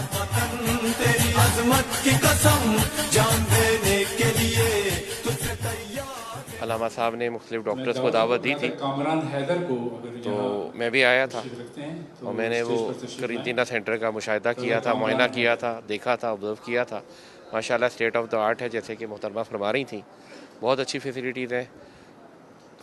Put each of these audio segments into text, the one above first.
तेरी अजमत की कसम जान देने के लिए तुझसे तैयार। अलामा साहब ने मुख्तलिफ डॉक्टर्स को दावत दी थी, कामरान हैदर को तो मैं भी आया था और मैंने वो करींतीना सेंटर का मुशाहिदा किया था, मुआयना किया था, देखा था, ऑब्ज़र्व किया था। माशाल्लाह स्टेट ऑफ द आर्ट है, जैसे कि मोहतरमा फरमा रही थी। बहुत अच्छी फैसिलिटीज़ हैं,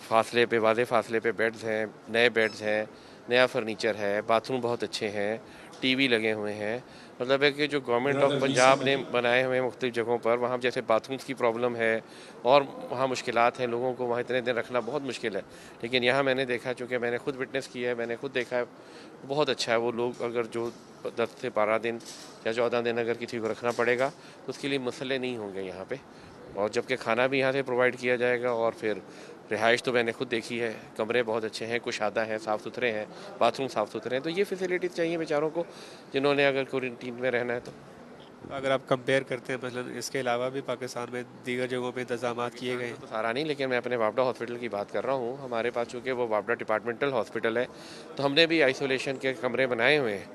फासले पे वाज़े फासले पे बेड्स हैं, नए बेड्स हैं, नया फर्नीचर है, बाथरूम बहुत अच्छे हैं, टीवी लगे हुए हैं। मतलब है कि जो गवर्नमेंट ऑफ पंजाब ने बनाए हुए हैं मुख्तलिफ जगहों पर, वहाँ जैसे बाथरूम्स की प्रॉब्लम है और वहाँ मुश्किलात हैं, लोगों को वहाँ इतने दिन रखना बहुत मुश्किल है। लेकिन यहाँ मैंने देखा, चूँकि मैंने खुद विटनेस किया है, मैंने खुद देखा है, बहुत अच्छा है। वो लोग अगर जो 10 से 12 दिन या 14 दिन अगर किसी को रखना पड़ेगा तो उसके लिए मसले नहीं होंगे यहाँ पे। और जबकि खाना भी यहाँ से प्रोवाइड किया जाएगा, और फिर रिहाइश तो मैंने खुद देखी है, कमरे बहुत अच्छे हैं, कुशादा हैं, साफ़ सुथरे हैं, बाथरूम साफ़ सुथरे हैं। तो ये फैसिलिटीज़ चाहिए बेचारों को जिन्होंने अगर क्वारंटीन में रहना है तो। अगर आप कंपेयर करते हैं मतलब इसके अलावा भी पाकिस्तान में दीगर जगहों पे इंतजाम किए गए हैं? तो सारा नहीं, लेकिन मैं अपने वापडा हॉस्पिटल की बात कर रहा हूँ। हमारे पास चूँकि वो वापडा डिपार्टमेंटल हॉस्पिटल है, तो हमने भी आइसोलेशन के कमरे बनाए हुए हैं।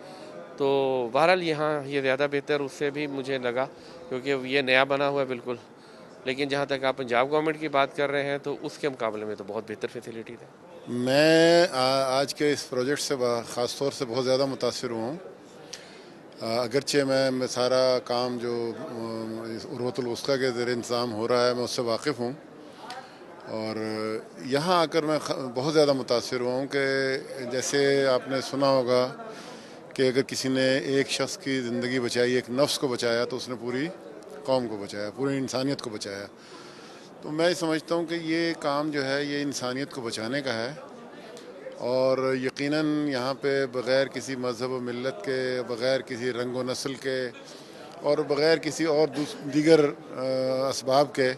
तो बहरहाल यहाँ ये ज़्यादा बेहतर उससे भी मुझे लगा, क्योंकि ये नया बना हुआ है बिल्कुल। लेकिन जहाँ तक आप पंजाब गवर्नमेंट की बात कर रहे हैं तो उसके मुकाबले में तो बहुत बेहतर फैसिलिटीज़ है। मैं आज के इस प्रोजेक्ट से ख़ास तौर से बहुत ज़्यादा मुतासिर हुआ हूँ। अगरचे मैं सारा काम जो उर्वतुल वुस्ता के ज़ेर इंतज़ाम हो रहा है मैं उससे वाकिफ़ हूँ, और यहाँ आकर मैं बहुत ज़्यादा मुतासिर हुआ हूँ कि जैसे आपने सुना होगा कि अगर किसी ने एक शख्स की ज़िंदगी बचाई, एक नफ्स को बचाया, तो उसने पूरी कौम को बचाया, पूरी इंसानियत को बचाया। तो मैं समझता हूँ कि ये काम जो है ये इंसानियत को बचाने का है, और यकीनन यहाँ पे बग़ैर किसी मज़हब व मिल्लत के, बग़ैर किसी रंग व नस्ल के, और बग़ैर किसी और दीगर असबाब के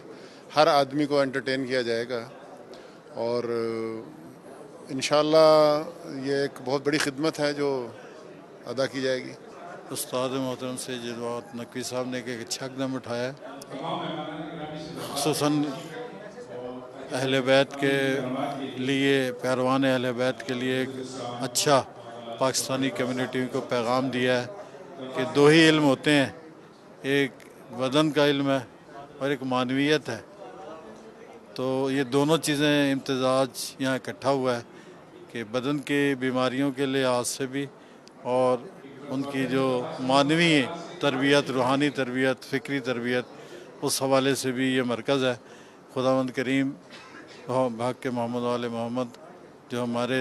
हर आदमी को एंटरटेन किया जाएगा। और इंशाअल्लाह ये एक बहुत बड़ी खिदमत है जो अदा की जाएगी। उस्ताद मोहतरम से जवाद नकवी साहब ने एक अच्छा कदम उठाया है, खुसूसन अहले बैत के लिए, पैरवान अहले बैत के लिए एक अच्छा पाकिस्तानी कम्युनिटी को पैगाम दिया है कि दो ही इल्म होते हैं, एक बदन का इल्म है और एक मानवियत है। तो ये दोनों चीज़ें इम्तिजाज यहाँ इकट्ठा हुआ है कि बदन की बीमारियों के लिहाज से भी और उनकी जो मानवीय तरबियत, रूहानी तरबियत, फ़िक्री तरबियत, उस हवाले से भी ये मरकज़ है। खुदावंद करीम भाग के मोहम्मद वाले मोहम्मद जो हमारे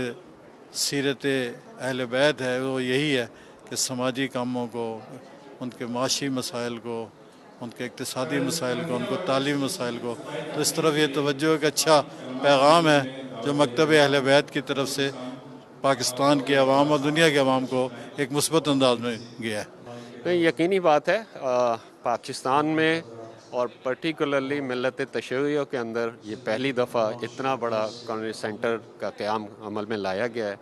सीरत अहले बैत है वो यही है कि समाजी कामों को, उनके माशी मसाइल को, उनके इक्तिसादी मसाइल को, उनको तालीमी मसाइल को, तो इस तरफ ये तवज्जो एक अच्छा पैगाम है जो मकतब अहले बैत की तरफ से पाकिस्तान के अवाम और दुनिया के अवाम को एक मुस्बत अंदाज में गया है। नहीं, यकीनी बात है पाकिस्तान में और पर्टिकुलरली मिल्लत तशय्युओ के अंदर ये पहली दफ़ा इतना बड़ा कम्युनिटी सेंटर का क़याम अमल में लाया गया है,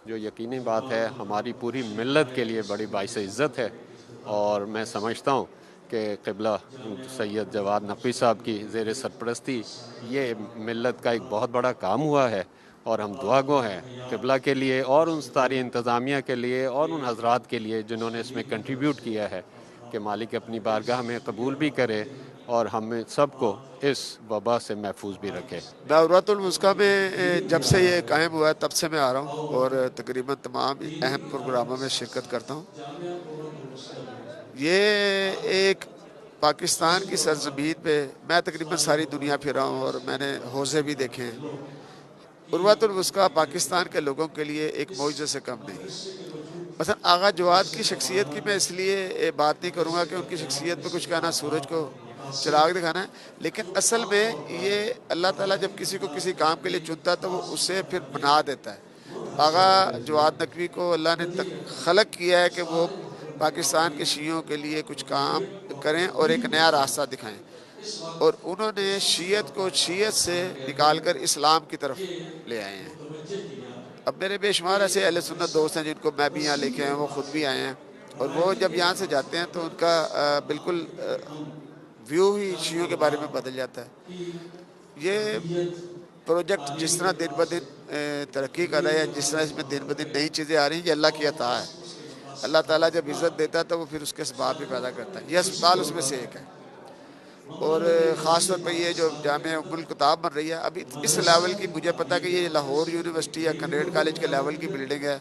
जो यकीनी बात है हमारी पूरी मिल्लत के लिए बड़ी बाइस इज़्ज़त है। और मैं समझता हूँ कि क़िबला सैयद जवाद नकवी साहब की ज़ेर सरपरस्ती ये मिल्लत का एक बहुत बड़ा काम हुआ है, और हम दुआगो हैं क़िबला के लिए और उन सारी इंतज़ामिया के लिए और उन हज़रात के लिए जिन्होंने इसमें कंट्रीब्यूट किया है कि मालिक अपनी बारगाह में कबूल भी करे और हमें सबको इस वबा से महफूज भी रखे। मैं उर्वतुल वुस्ता में जब से ये कायम हुआ है तब से मैं आ रहा हूँ और तकरीबन तमाम अहम प्रोग्रामों में शिरकत करता हूँ। ये एक पाकिस्तान की सरज़मीन पे मैं तकरीबन सारी दुनिया फिरा हूँ और मैंने हौज़े भी देखे हैं। उर्वतुल वुस्ता पाकिस्तान के लोगों के लिए एक मौजज़े से कम नहीं। मतलब आगा जवाद की शख्सियत की मैं इसलिए बात नहीं करूँगा कि उनकी शख्सियत पे कुछ कहना, सूरज को चिराग दिखाना है, लेकिन असल में ये अल्लाह ताला जब किसी को किसी काम के लिए चुनता है तो वो उसे फिर बना देता है। आगा जवाद नकवी को अल्लाह ने खलक किया है कि वो पाकिस्तान के शियों के लिए कुछ काम करें और एक नया रास्ता दिखाएं, और उन्होंने शीयत को शीयत से निकाल कर इस्लाम की तरफ ले आए हैं। अब मेरे बेशुमार ऐसे अहले सुन्नत दोस्त हैं जिनको मैं भी यहाँ लेके आया हूँ, वो ख़ुद भी आए हैं, और वो जब यहाँ से जाते हैं तो उनका बिल्कुल व्यू ही शियों के बारे में बदल जाता है। ये प्रोजेक्ट जिस तरह दिन ब दिन तरक्की कर रहा है, जिस तरह इसमें दिन ब दिन नई चीज़ें आ रही हैं, ये अल्लाह की अता है। اللہ تعالیٰ جب عزت دیتا ہے تو وہ پھر اس کے اسباب بھی پیدا کرتا ہے. یہ اسپتال اس میں سے ایک ہے. اور خاص طور پہ یہ جو جامعہ ام الکتاب بن رہی ہے ابھی اس لیول کی، مجھے پتا کہ یہ لاہور یونیورسٹی یا کنیڈ کالج کے لیول کی بلڈنگ ہے،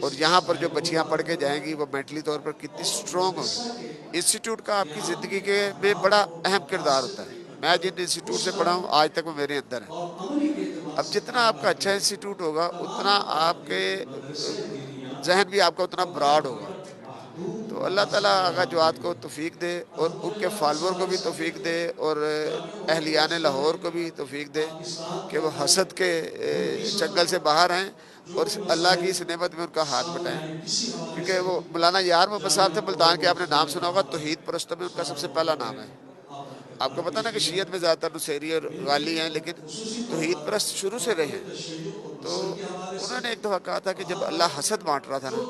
اور یہاں پر جو بچیاں پڑھ کے جائیں گی وہ مینٹلی طور پر کتنی سٹرونگ ہوگی. انسٹیٹیوٹ کا آپ کی زندگی کے میں بڑا اہم کردار ہوتا ہے. میں جن انسٹیٹیوٹ سے پڑھا ہوں آج تک وہ میرے اندر ہے. اب جتنا آپ کا اچھا انسٹیٹیوٹ ہوگا اتنا آپ کے ذہن بھی آپ کا اتنا براڈ ہوگا. تو اللہ تعالیٰ آغا جواد کو توفیق دے اور ان کے فالوور کو بھی توفیق دے اور اہلیان لاہور کو بھی توفیق دے کہ وہ حسد کے چنگل سے باہر آئیں اور اللہ کی اس نعمت میں ان کا ہاتھ بٹائیں. کیونکہ وہ مولانا یار محمد صاحب تھے ملتان کے، آپ نے نام سنا ہوگا، توحید پرستوں میں ان کا سب سے پہلا نام ہے. آپ کو پتہ نا کہ شیعت میں زیادہ تر نصیری اور غالی ہیں، لیکن توحید پرست شروع سے رہے ہیں. تو انہوں نے ایک دفعہ کہا تھا کہ جب اللہ حسد بانٹ رہا تھا نا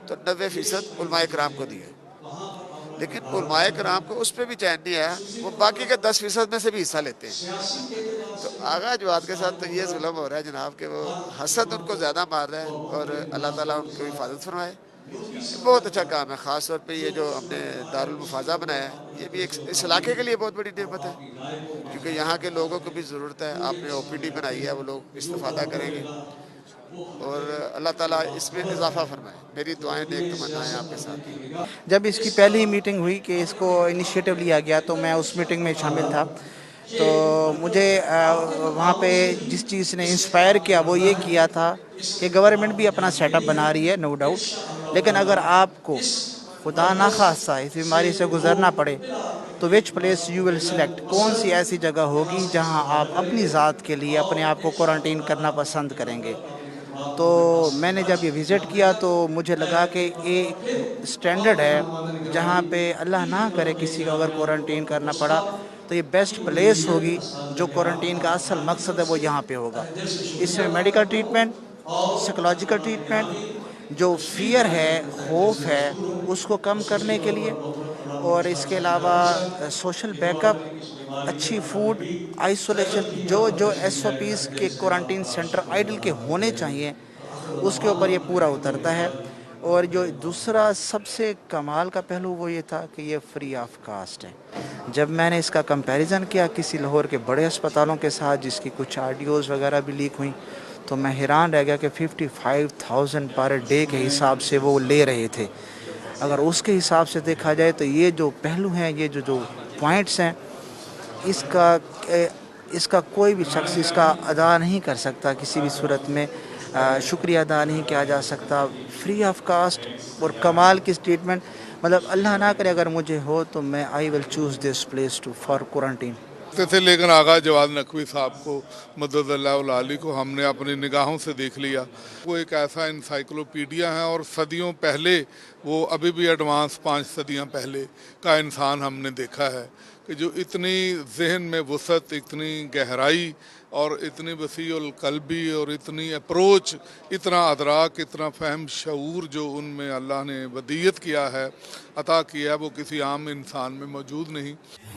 تو 90% علماء کرام کو دیے، لیکن علماء کرام کو اس پہ بھی چین نہیں آیا، وہ باقی کے 10% میں سے بھی حصہ لیتے ہیں. تو آغا جواد کے ساتھ تو یہ ظلم ہو رہا ہے جناب کہ وہ حسد ان کو زیادہ مار رہا ہے، اور اللہ تعالیٰ ان کو حفاظت فرمائے. بہت اچھا کام ہے. خاص طور پہ یہ جو ہم نے دارالمفاضہ بنایا ہے، یہ بھی ایک اس علاقے کے لیے بہت بڑی نعمت ہے، کیونکہ یہاں کے لوگوں کو بھی ضرورت ہے. آپ نے OPD بنائی ہے، وہ لوگ استفادہ کریں گے، اور اللہ تعالیٰ اس میں اضافہ فرمائے. میری دعائیں نیک تمنائیں آپ کے ساتھ. جب اس کی پہلی میٹنگ ہوئی کہ اس کو انیشیٹو لیا گیا تو میں اس میٹنگ میں شامل تھا. تو مجھے وہاں پہ جس چیز نے انسپائر کیا وہ یہ کیا تھا کہ گورنمنٹ بھی اپنا سیٹ اپ بنا رہی ہے، نو ڈاؤٹ، لیکن اگر آپ کو خدا نخواستہ اس بیماری سے گزرنا پڑے تو وچ پلیس یو ول سلیکٹ، کون سی ایسی جگہ ہوگی جہاں آپ اپنی ذات کے لیے اپنے آپ کو کوارنٹین کرنا پسند کریں گے. تو میں نے جب یہ وزٹ کیا تو مجھے لگا کہ ایک اسٹینڈرڈ ہے جہاں پہ اللہ نہ کرے کسی کو اگر کوارنٹین کرنا پڑا تو یہ بیسٹ پلیس ہوگی. جو کوارنٹین کا اصل مقصد ہے وہ یہاں پہ ہوگا. اس میں میڈیکل ٹریٹمنٹ، سائیکولوجیکل ٹریٹمنٹ، جو فیئر ہے، خوف ہے، اس کو کم کرنے کے لیے، اور اس کے علاوہ سوشل بیک اپ، اچھی فوڈ، آئسولیشن، جو SOPs کے کوارنٹین سینٹر آئیڈل کے ہونے چاہیے اس کے اوپر یہ پورا اترتا ہے. اور جو دوسرا سب سے کمال کا پہلو وہ یہ تھا کہ یہ فری آف کاسٹ ہے. جب میں نے اس کا کمپیریزن کیا کسی لاہور کے بڑے اسپتالوں کے ساتھ جس کی کچھ آڈیوز وغیرہ بھی لیک ہوئیں تو میں حیران رہ گیا کہ 55,000 پر ڈے کے حساب سے وہ لے رہے تھے. اگر اس کے حساب سے دیکھا جائے تو یہ جو پہلو ہیں، یہ جو پوائنٹس ہیں، اس کا کوئی بھی شخص اس کا ادا نہیں کر سکتا، کسی بھی صورت میں شکریہ ادا نہیں کیا جا سکتا. فری آف کاسٹ اور کمال کی اسٹیٹمنٹ، مطلب اللہ نہ کرے اگر مجھے ہو تو میں I will choose this place for quarantine. تھے، لیکن آغا جواد نقوی صاحب کو مدد اللہ العالی کو ہم نے اپنی نگاہوں سے دیکھ لیا. وہ ایک ایسا انسائیکلوپیڈیا ہے، اور صدیوں پہلے، وہ ابھی بھی ایڈوانس 5 صدیاں پہلے کا انسان ہم نے دیکھا ہے کہ جو اتنی ذہن میں وسعت، اتنی گہرائی اور اتنی وسیع القلبی اور اتنی اپروچ، اتنا ادراک، اتنا فہم شعور جو ان میں اللہ نے ودیت کیا ہے، عطا کیا ہے، وہ کسی عام انسان میں موجود نہیں.